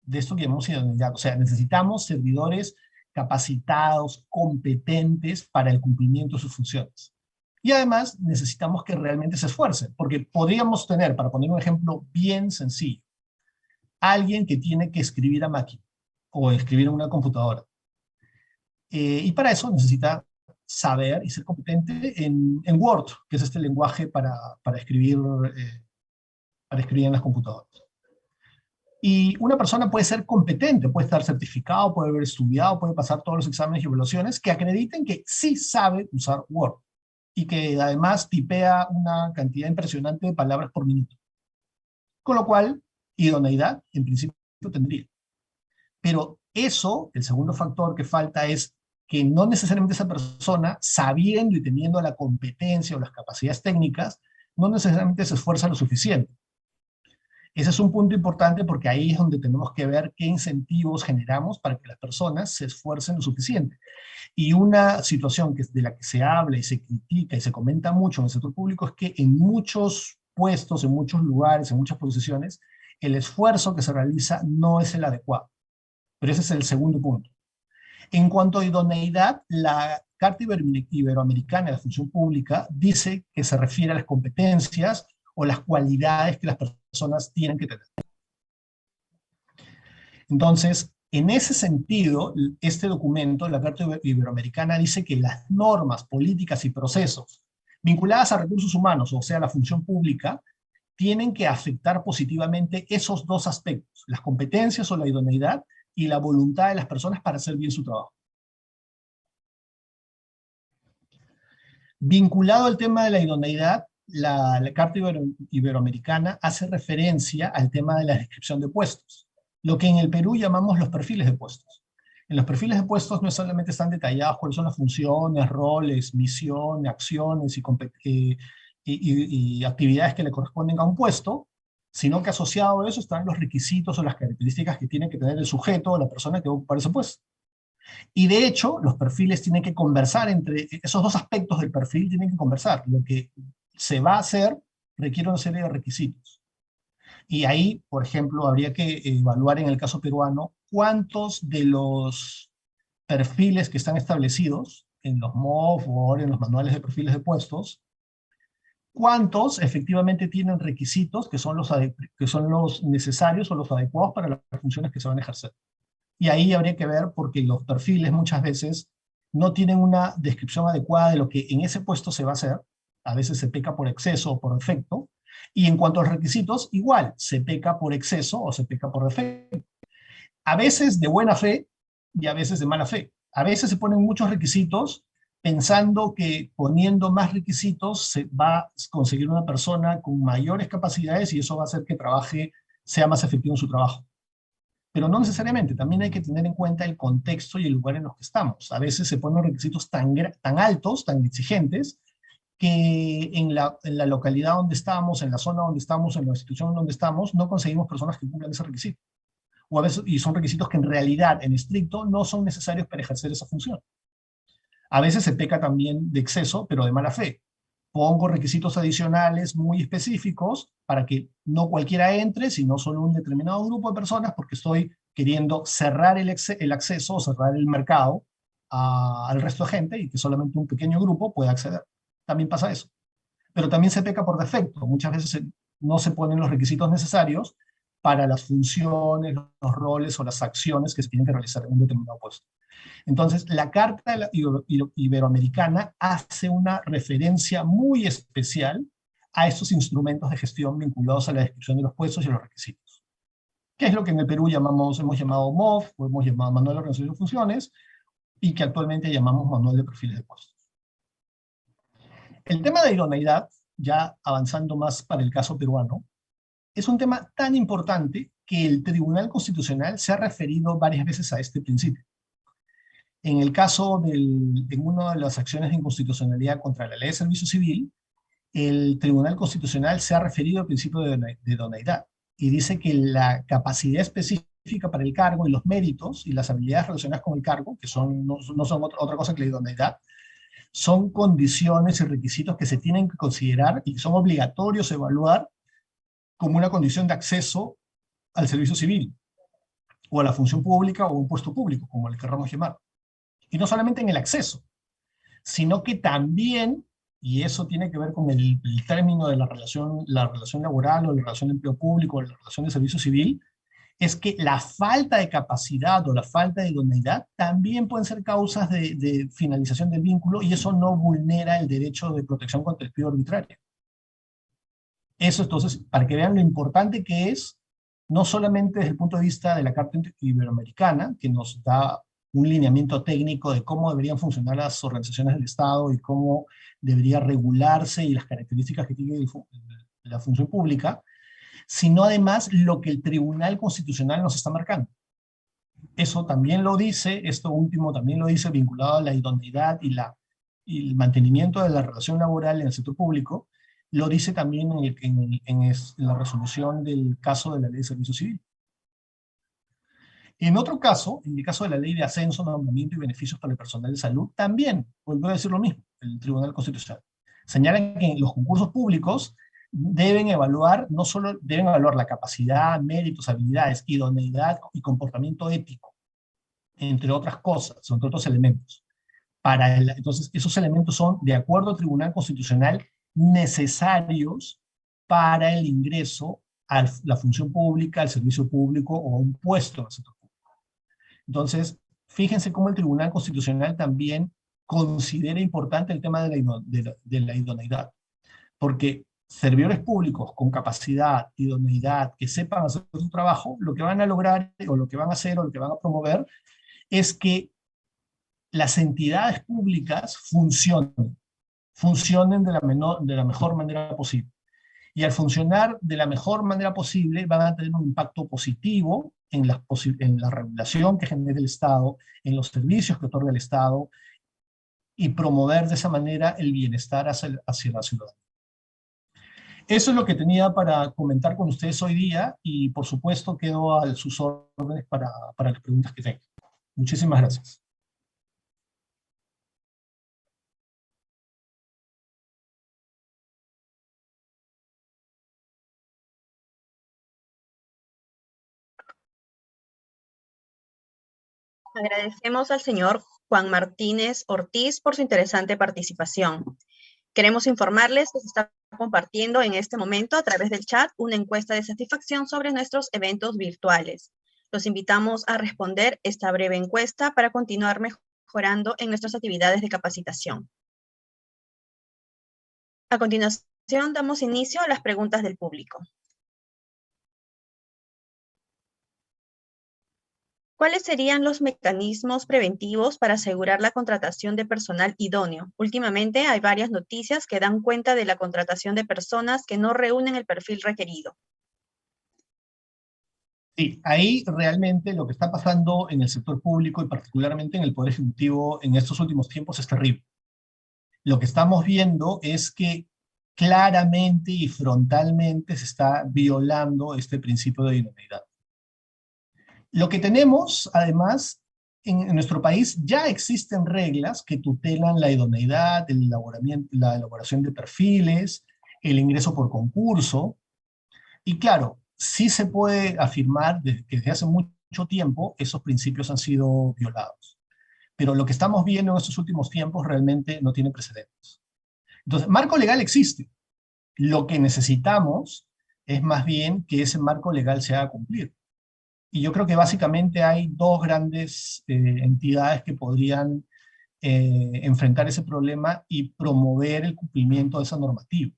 O sea, necesitamos servidores capacitados, competentes para el cumplimiento de sus funciones. Y además necesitamos que realmente se esfuercen, porque podríamos tener, para poner un ejemplo bien sencillo, alguien que tiene que escribir a máquina o escribir en una computadora. Y para eso necesita saber y ser competente en Word, que es este lenguaje para escribir en las computadoras. Y una persona puede ser competente, puede estar certificado, puede haber estudiado, puede pasar todos los exámenes y evaluaciones que acrediten que sí sabe usar Word y que además tipea una cantidad impresionante de palabras por minuto. Con lo cual, idoneidad en principio tendría. Pero eso, el segundo factor que falta es que no necesariamente esa persona, sabiendo y teniendo la competencia o las capacidades técnicas, no necesariamente se esfuerza lo suficiente. Ese es un punto importante porque ahí es donde tenemos que ver qué incentivos generamos para que las personas se esfuercen lo suficiente. Y una situación de la que se habla y se critica y se comenta mucho en el sector público es que en muchos puestos, en muchos lugares, en muchas posiciones, el esfuerzo que se realiza no es el adecuado. Pero ese es el segundo punto. En cuanto a idoneidad, la Carta Iberoamericana de la Función Pública dice que se refiere a las competencias o las cualidades que las personas tienen que tener. Entonces, en ese sentido, este documento, la Carta Iberoamericana, dice que las normas, políticas y procesos vinculadas a recursos humanos, o sea, la función pública, tienen que afectar positivamente esos dos aspectos, las competencias o la idoneidad y la voluntad de las personas para hacer bien su trabajo. Vinculado al tema de la idoneidad, la Carta Iberoamericana hace referencia al tema de la descripción de puestos, lo que en el Perú llamamos los perfiles de puestos. En los perfiles de puestos no solamente están detallados cuáles son las funciones, roles, misiones, acciones y actividades que le corresponden a un puesto, sino que asociado a eso están los requisitos o las características que tiene que tener el sujeto o la persona que va a ocupar ese puesto. Y de hecho, los perfiles tienen que conversar entre esos dos aspectos del perfil, tienen que conversar. Lo que se va a hacer requiere una serie de requisitos. Y ahí, por ejemplo, habría que evaluar en el caso peruano cuántos de los perfiles que están establecidos en los MOF o en los manuales de perfiles de puestos, cuántos efectivamente tienen requisitos que son los necesarios o los adecuados para las funciones que se van a ejercer. Y ahí habría que ver porque los perfiles muchas veces no tienen una descripción adecuada de lo que en ese puesto se va a hacer. A veces se peca por exceso o por defecto. Y en cuanto a los requisitos, igual, se peca por exceso o se peca por defecto. A veces de buena fe y a veces de mala fe. A veces se ponen muchos requisitos pensando que poniendo más requisitos se va a conseguir una persona con mayores capacidades y eso va a hacer que sea más efectivo en su trabajo. Pero no necesariamente, también hay que tener en cuenta el contexto y el lugar en los que estamos. A veces se ponen requisitos tan altos, tan exigentes, que en la localidad donde estamos, en la zona donde estamos, en la institución donde estamos, no conseguimos personas que cumplan ese requisito. O a veces, y son requisitos que en realidad, en estricto, no son necesarios para ejercer esa función. A veces se peca también de exceso, pero de mala fe. Pongo requisitos adicionales muy específicos para que no cualquiera entre, sino solo un determinado grupo de personas, porque estoy queriendo cerrar el acceso o cerrar el mercado al resto de gente y que solamente un pequeño grupo pueda acceder. También pasa eso. Pero también se peca por defecto. Muchas veces no se ponen los requisitos necesarios para las funciones, los roles o las acciones que se tienen que realizar en un determinado puesto. Entonces, la Carta Iberoamericana hace una referencia muy especial a estos instrumentos de gestión vinculados a la descripción de los puestos y los requisitos. ¿Qué es lo que en el Perú hemos llamado MOF, o hemos llamado Manual de Organización de Funciones, y que actualmente llamamos Manual de Perfiles de Puestos? El tema de idoneidad, ya avanzando más para el caso peruano, es un tema tan importante que el Tribunal Constitucional se ha referido varias veces a este principio. En el caso en una de las acciones de inconstitucionalidad contra la Ley de Servicio Civil, el Tribunal Constitucional se ha referido al principio de idoneidad y dice que la capacidad específica para el cargo y los méritos y las habilidades relacionadas con el cargo, que no son otra cosa que la idoneidad, son condiciones y requisitos que se tienen que considerar y que son obligatorios evaluar como una condición de acceso al servicio civil, o a la función pública o a un puesto público, como le querramos llamar. Y no solamente en el acceso, sino que también, y eso tiene que ver con el término de la relación laboral o la relación de empleo público o la relación de servicio civil, es que la falta de capacidad o la falta de idoneidad también pueden ser causas de finalización del vínculo, y eso no vulnera el derecho de protección contra el despido arbitrario. Eso, entonces, para que vean lo importante que es, no solamente desde el punto de vista de la Carta Iberoamericana, que nos da un lineamiento técnico de cómo deberían funcionar las organizaciones del Estado y cómo debería regularse y las características que tiene la función pública, sino además lo que el Tribunal Constitucional nos está marcando. Eso también lo dice, esto último también lo dice vinculado a la idoneidad y el mantenimiento de la relación laboral en el sector público, lo dice también en la resolución del caso de la Ley de Servicio Civil. En otro caso, en el caso de la Ley de Ascenso, Nombramiento y Beneficios para el Personal de Salud, también vuelvo a decir lo mismo, el Tribunal Constitucional. Señalan que los concursos públicos deben evaluar, no solo deben evaluar la capacidad, méritos, habilidades, idoneidad y comportamiento ético, entre otras cosas, entre otros elementos. Entonces, esos elementos son, de acuerdo al Tribunal Constitucional, necesarios para el ingreso a la función pública, al servicio público o a un puesto en el sector público. Entonces, fíjense cómo el Tribunal Constitucional también considera importante el tema de la idoneidad, porque servidores públicos con capacidad, idoneidad, que sepan hacer su trabajo, lo que van a lograr, o lo que van a hacer, o lo que van a promover, es que las entidades públicas funcionen de la mejor manera posible. Y al funcionar de la mejor manera posible, van a tener un impacto positivo en la regulación que genera el Estado, en los servicios que otorga el Estado, y promover de esa manera el bienestar hacia la ciudadanía. Eso es lo que tenía para comentar con ustedes hoy día, y por supuesto quedo a sus órdenes para las preguntas que tengan. Muchísimas gracias. Agradecemos al señor Juan Martínez Ortiz por su interesante participación. Queremos informarles que se está compartiendo en este momento a través del chat una encuesta de satisfacción sobre nuestros eventos virtuales. Los invitamos a responder esta breve encuesta para continuar mejorando en nuestras actividades de capacitación. A continuación, damos inicio a las preguntas del público. ¿Cuáles serían los mecanismos preventivos para asegurar la contratación de personal idóneo? Últimamente hay varias noticias que dan cuenta de la contratación de personas que no reúnen el perfil requerido. Sí, ahí realmente lo que está pasando en el sector público y particularmente en el Poder Ejecutivo en estos últimos tiempos es terrible. Lo que estamos viendo es que claramente y frontalmente se está violando este principio de idoneidad. Lo que tenemos, además, en nuestro país ya existen reglas que tutelan la idoneidad, la elaboración de perfiles, el ingreso por concurso, y claro, sí se puede afirmar que desde hace mucho tiempo esos principios han sido violados. Pero lo que estamos viendo en estos últimos tiempos realmente no tiene precedentes. Entonces, marco legal existe. Lo que necesitamos es más bien que ese marco legal se haga cumplir. Y yo creo que básicamente hay dos grandes entidades que podrían enfrentar ese problema y promover el cumplimiento de esa normativa.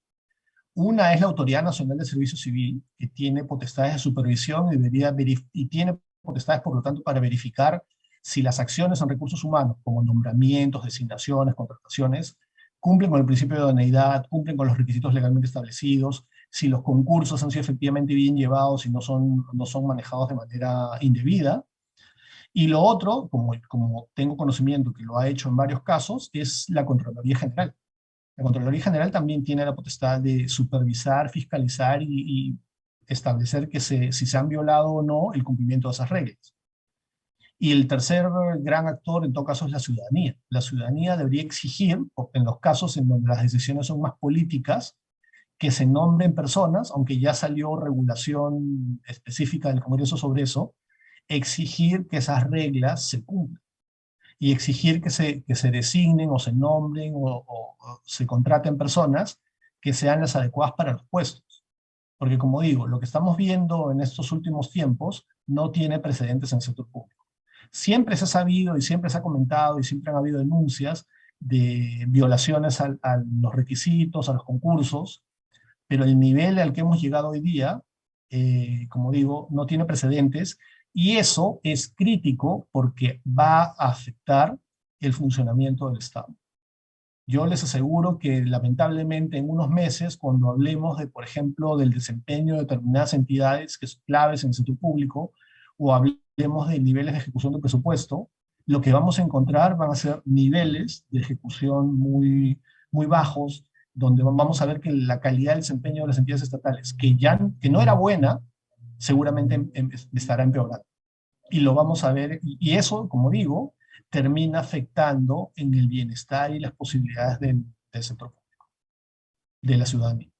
Una es la Autoridad Nacional de Servicio Civil, que tiene potestades de supervisión y tiene potestades, por lo tanto, para verificar si las acciones en recursos humanos, como nombramientos, designaciones, contrataciones, cumplen con el principio de idoneidad, cumplen con los requisitos legalmente establecidos, si los concursos han sido efectivamente bien llevados y no son manejados de manera indebida. Y lo otro, como tengo conocimiento que lo ha hecho en varios casos, es la Contraloría General. La Contraloría General también tiene la potestad de supervisar, fiscalizar y establecer que si se han violado o no el cumplimiento de esas reglas. Y el tercer gran actor, en todo caso, es la ciudadanía. La ciudadanía debería exigir, en los casos en donde las decisiones son más políticas, que se nombren personas, aunque ya salió regulación específica del Congreso sobre eso, exigir que esas reglas se cumplan y exigir que se designen o se nombren o se contraten personas que sean las adecuadas para los puestos. Porque como digo, lo que estamos viendo en estos últimos tiempos no tiene precedentes en el sector público. Siempre se ha sabido y siempre se ha comentado y siempre han habido denuncias de violaciones a los requisitos, a los concursos, pero el nivel al que hemos llegado hoy día, como digo, no tiene precedentes, y eso es crítico porque va a afectar el funcionamiento del Estado. Yo les aseguro que lamentablemente en unos meses, cuando hablemos de, por ejemplo, del desempeño de determinadas entidades que son claves en el sector público, o hablemos de niveles de ejecución de presupuesto, lo que vamos a encontrar van a ser niveles de ejecución muy, muy bajos, donde vamos a ver que la calidad del desempeño de las entidades estatales, que no era buena, seguramente estará empeorando. Y lo vamos a ver, y eso, como digo, termina afectando en el bienestar y las posibilidades del sector público, de la ciudadanía.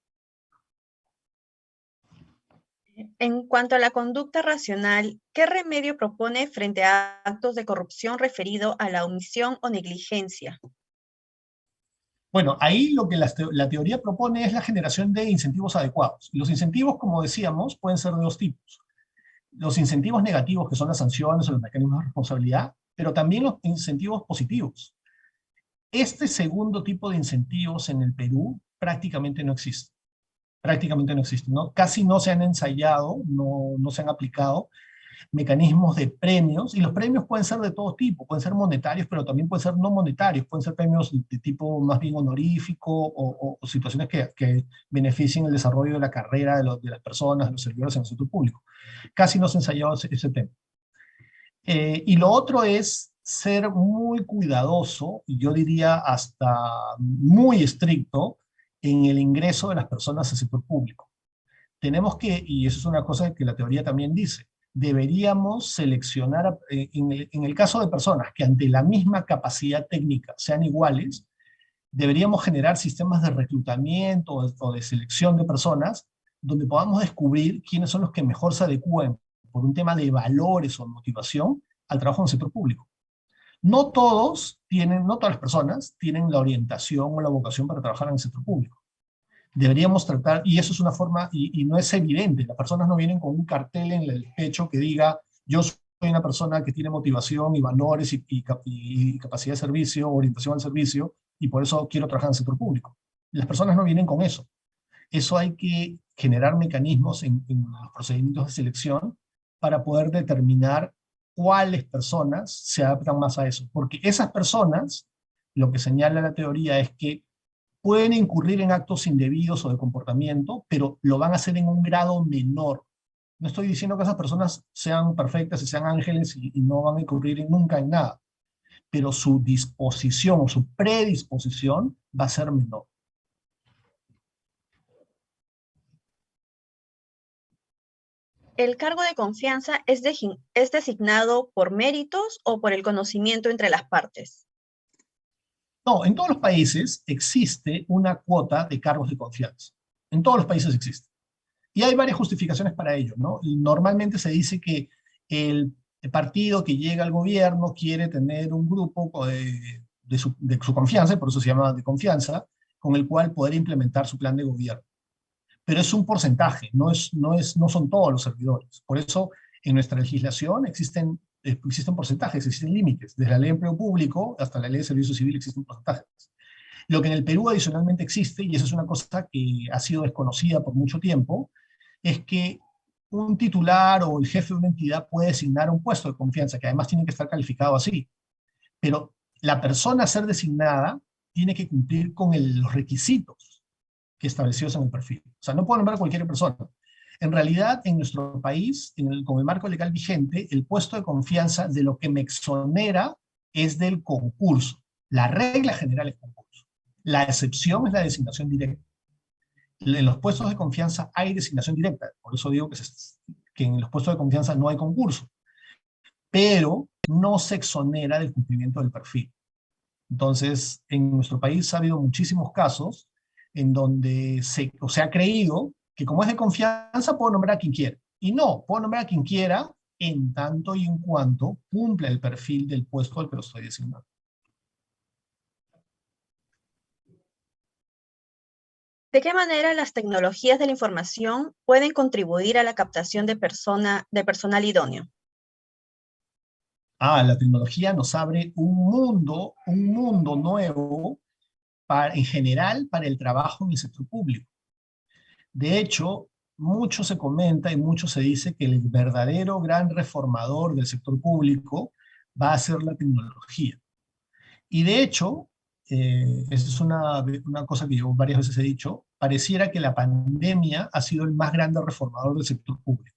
En cuanto a la conducta racional, ¿qué remedio propone frente a actos de corrupción referido a la omisión o negligencia? Bueno, ahí lo que la teoría propone es la generación de incentivos adecuados. Y los incentivos, como decíamos, pueden ser de dos tipos. Los incentivos negativos, que son las sanciones o los mecanismos de responsabilidad, pero también los incentivos positivos. Este segundo tipo de incentivos en el Perú prácticamente no existe. Prácticamente no existe, ¿no? Casi no se han ensayado, no se han aplicado mecanismos de premios, y los premios pueden ser de todo tipo, pueden ser monetarios, pero también pueden ser no monetarios, pueden ser premios de tipo más bien honorífico o situaciones que beneficien el desarrollo de la carrera de las personas, de los servidores en el sector público. Casi no se ha ensayado ese tema. Y lo otro es ser muy cuidadoso, y yo diría hasta muy estricto, en el ingreso de las personas al sector público. Tenemos que, y eso es una cosa que la teoría también dice, deberíamos seleccionar, en el caso de personas que ante la misma capacidad técnica sean iguales, deberíamos generar sistemas de reclutamiento o de selección de personas donde podamos descubrir quiénes son los que mejor se adecúen por un tema de valores o motivación al trabajo en el sector público. No todas las personas tienen la orientación o la vocación para trabajar en el sector público. Deberíamos tratar, y eso es una forma, y no es evidente, las personas no vienen con un cartel en el pecho que diga, yo soy una persona que tiene motivación y valores y capacidad de servicio, orientación al servicio, y por eso quiero trabajar en el sector público. Las personas no vienen con eso. Eso hay que generar mecanismos en los procedimientos de selección para poder determinar cuáles personas se adaptan más a eso. Porque esas personas, lo que señala la teoría es que pueden incurrir en actos indebidos o de comportamiento, pero lo van a hacer en un grado menor. No estoy diciendo que esas personas sean perfectas y sean ángeles y no van a incurrir nunca en nada, pero su disposición o su predisposición va a ser menor. ¿El cargo de confianza es designado por méritos o por el conocimiento entre las partes? No, en todos los países existe una cuota de cargos de confianza. En todos los países existe. Y hay varias justificaciones para ello, ¿no? Y normalmente se dice que el partido que llega al gobierno quiere tener un grupo de su confianza, por eso se llama de confianza, con el cual poder implementar su plan de gobierno. pero es un porcentaje, no son todos los servidores. Por eso, en nuestra legislación existen porcentajes, existen límites. Desde la ley de empleo público hasta la ley de servicio civil existen porcentajes. Lo que en el Perú adicionalmente existe, y eso es una cosa que ha sido desconocida por mucho tiempo, es que un titular o el jefe de una entidad puede designar un puesto de confianza, que además tiene que estar calificado así. Pero la persona a ser designada tiene que cumplir con los requisitos que establecidos en el perfil. O sea, no puedo nombrar a cualquier persona. En realidad, en nuestro país, con el marco legal vigente, el puesto de confianza de lo que me exonera es del concurso. La regla general es concurso. La excepción es la designación directa. En los puestos de confianza hay designación directa. Por eso digo que en los puestos de confianza no hay concurso. Pero no se exonera del cumplimiento del perfil. Entonces, en nuestro país ha habido muchísimos casos en donde se ha creído que como es de confianza puedo nombrar a quien quiera. Y no, puedo nombrar a quien quiera en tanto y en cuanto cumpla el perfil del puesto al que lo estoy designando. ¿De qué manera las tecnologías de la información pueden contribuir a la captación de personal idóneo? La tecnología nos abre un mundo nuevo en general para el trabajo en el sector público. De hecho, mucho se comenta y mucho se dice que el verdadero gran reformador del sector público va a ser la tecnología. Y de hecho, esa es una cosa que yo varias veces he dicho, pareciera que la pandemia ha sido el más grande reformador del sector público,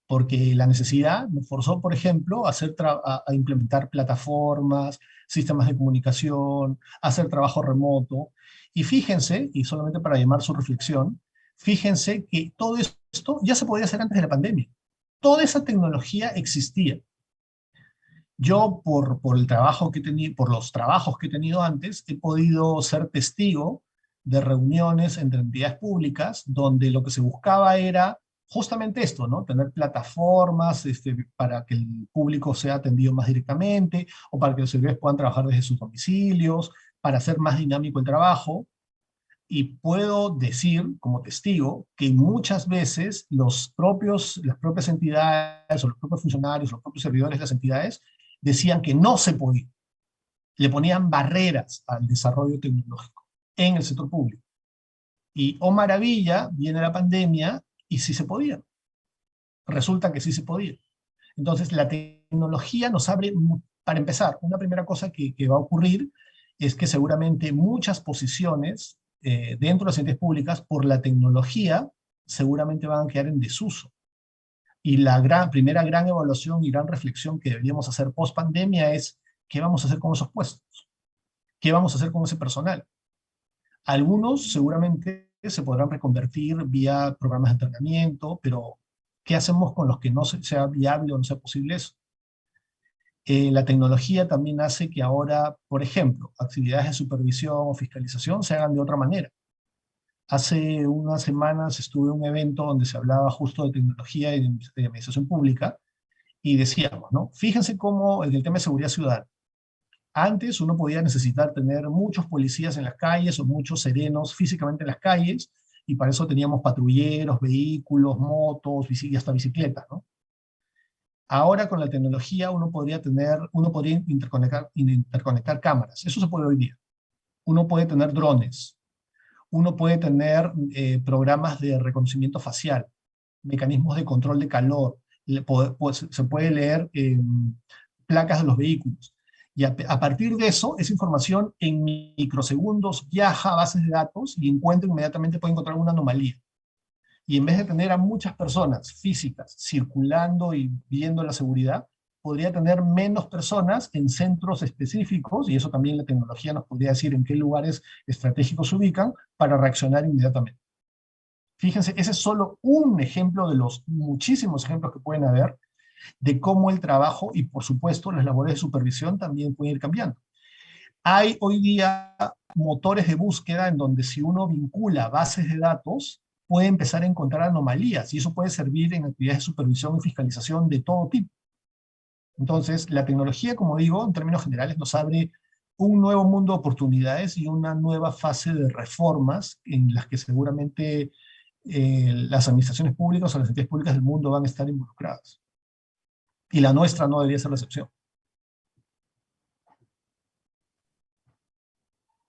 porque la necesidad nos forzó, por ejemplo, a implementar plataformas, sistemas de comunicación, hacer trabajo remoto. Y fíjense, y solamente para llamar su reflexión, fíjense que todo esto ya se podía hacer antes de la pandemia. Toda esa tecnología existía. Yo, por los trabajos que he tenido antes, he podido ser testigo de reuniones entre entidades públicas donde lo que se buscaba era justamente esto, ¿no? Tener plataformas para que el público sea atendido más directamente o para que los servidores puedan trabajar desde sus domicilios, para hacer más dinámico el trabajo. Y puedo decir, como testigo, que muchas veces las propias entidades o los propios funcionarios, los propios servidores de las entidades decían que no se podía. Le ponían barreras al desarrollo tecnológico en el sector público. Y, oh maravilla, viene la pandemia y sí se podía. Resulta que sí se podía. Entonces, la tecnología nos abre, para empezar, una primera cosa que va a ocurrir es que seguramente muchas posiciones dentro de las entidades públicas, por la tecnología, seguramente van a quedar en desuso. Y la primera gran evaluación y gran reflexión que deberíamos hacer post pandemia es ¿qué vamos a hacer con esos puestos? ¿Qué vamos a hacer con ese personal? Algunos seguramente se podrán reconvertir vía programas de entrenamiento, pero ¿qué hacemos con los que no sea viable o no sea posible eso? La tecnología también hace que ahora, por ejemplo, actividades de supervisión o fiscalización se hagan de otra manera. Hace unas semanas estuve en un evento donde se hablaba justo de tecnología y de administración pública y decíamos, ¿no? Fíjense cómo en el tema de seguridad ciudadana. Antes uno podía necesitar tener muchos policías en las calles o muchos serenos físicamente en las calles y para eso teníamos patrulleros, vehículos, motos y hasta bicicletas, ¿no? Ahora con la tecnología uno podría interconectar cámaras. Eso se puede hoy día. Uno puede tener drones. Uno puede tener programas de reconocimiento facial, mecanismos de control de calor. Se puede leer placas de los vehículos. Y a partir de eso, esa información en microsegundos viaja a bases de datos y inmediatamente puede encontrar una anomalía. Y en vez de tener a muchas personas físicas circulando y viendo la seguridad, podría tener menos personas en centros específicos, y eso también la tecnología nos podría decir en qué lugares estratégicos se ubican, para reaccionar inmediatamente. Fíjense, ese es solo un ejemplo de los muchísimos ejemplos que pueden haber de cómo el trabajo y, por supuesto, las labores de supervisión también pueden ir cambiando. Hay hoy día motores de búsqueda en donde si uno vincula bases de datos, puede empezar a encontrar anomalías, y eso puede servir en actividades de supervisión y fiscalización de todo tipo. Entonces, la tecnología, como digo, en términos generales, nos abre un nuevo mundo de oportunidades y una nueva fase de reformas en las que seguramente las administraciones públicas o las entidades públicas del mundo van a estar involucradas. Y la nuestra no debería ser la excepción.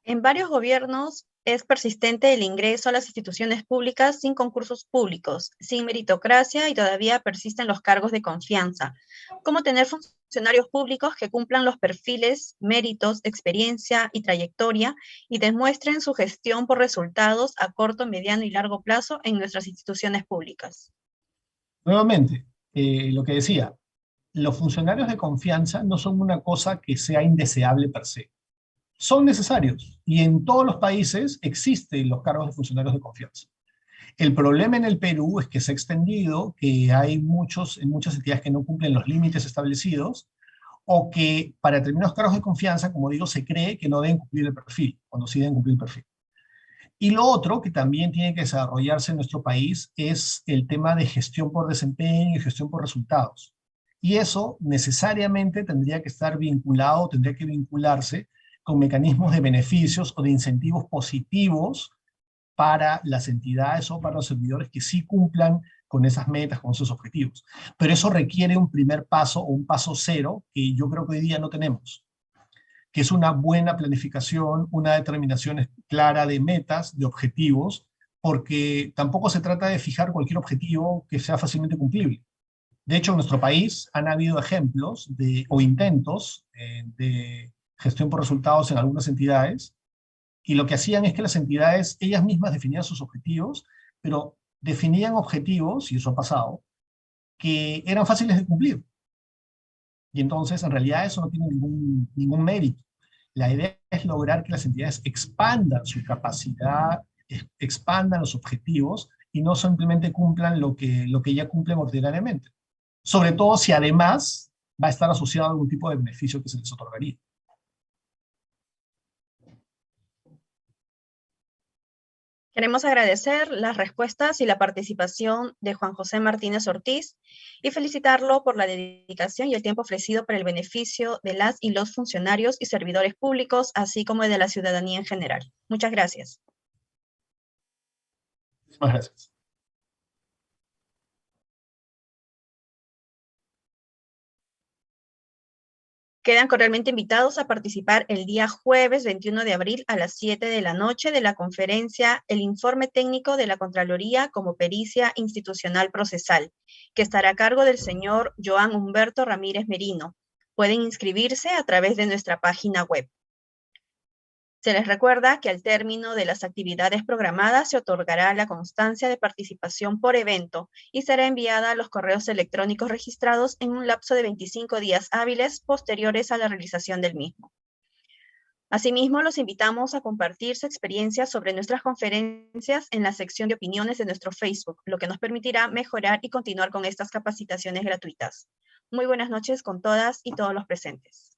En varios gobiernos es persistente el ingreso a las instituciones públicas sin concursos públicos, sin meritocracia y todavía persisten los cargos de confianza. ¿Cómo tener funcionarios públicos que cumplan los perfiles, méritos, experiencia y trayectoria y demuestren su gestión por resultados a corto, mediano y largo plazo en nuestras instituciones públicas? Nuevamente, lo que decía, los funcionarios de confianza no son una cosa que sea indeseable per se. Son necesarios y en todos los países existen los cargos de funcionarios de confianza. El problema en el Perú es que se ha extendido, que hay en muchas entidades que no cumplen los límites establecidos o que para determinados cargos de confianza, como digo, se cree que no deben cumplir el perfil, cuando sí deben cumplir el perfil. Y lo otro que también tiene que desarrollarse en nuestro país es el tema de gestión por desempeño y gestión por resultados. Y eso necesariamente tendría que estar vinculado, tendría que vincularse con mecanismos de beneficios o de incentivos positivos para las entidades o para los servidores que sí cumplan con esas metas, con esos objetivos. Pero eso requiere un primer paso o un paso cero que yo creo que hoy día no tenemos, que es una buena planificación, una determinación clara de metas, de objetivos, porque tampoco se trata de fijar cualquier objetivo que sea fácilmente cumplible. De hecho, en nuestro país han habido ejemplos o intentos de gestión por resultados en algunas entidades, y lo que hacían es que las entidades, ellas mismas definían sus objetivos, pero definían objetivos, y eso ha pasado, que eran fáciles de cumplir. Y entonces, en realidad, eso no tiene ningún mérito. La idea es lograr que las entidades expandan su capacidad, expandan los objetivos, y no simplemente cumplan lo que ya cumplen ordinariamente. Sobre todo si además va a estar asociado a algún tipo de beneficio que se les otorgaría. Queremos agradecer las respuestas y la participación de Juan José Martínez Ortiz y felicitarlo por la dedicación y el tiempo ofrecido para el beneficio de las y los funcionarios y servidores públicos, así como de la ciudadanía en general. Muchas gracias. Muchas gracias. Quedan cordialmente invitados a participar el día jueves 21 de abril a las 7 de la noche de la conferencia El informe técnico de la Contraloría como pericia institucional procesal, que estará a cargo del señor Joan Humberto Ramírez Merino. Pueden inscribirse a través de nuestra página web. Se les recuerda que al término de las actividades programadas se otorgará la constancia de participación por evento y será enviada a los correos electrónicos registrados en un lapso de 25 días hábiles posteriores a la realización del mismo. Asimismo, los invitamos a compartir su experiencia sobre nuestras conferencias en la sección de opiniones de nuestro Facebook, lo que nos permitirá mejorar y continuar con estas capacitaciones gratuitas. Muy buenas noches con todas y todos los presentes.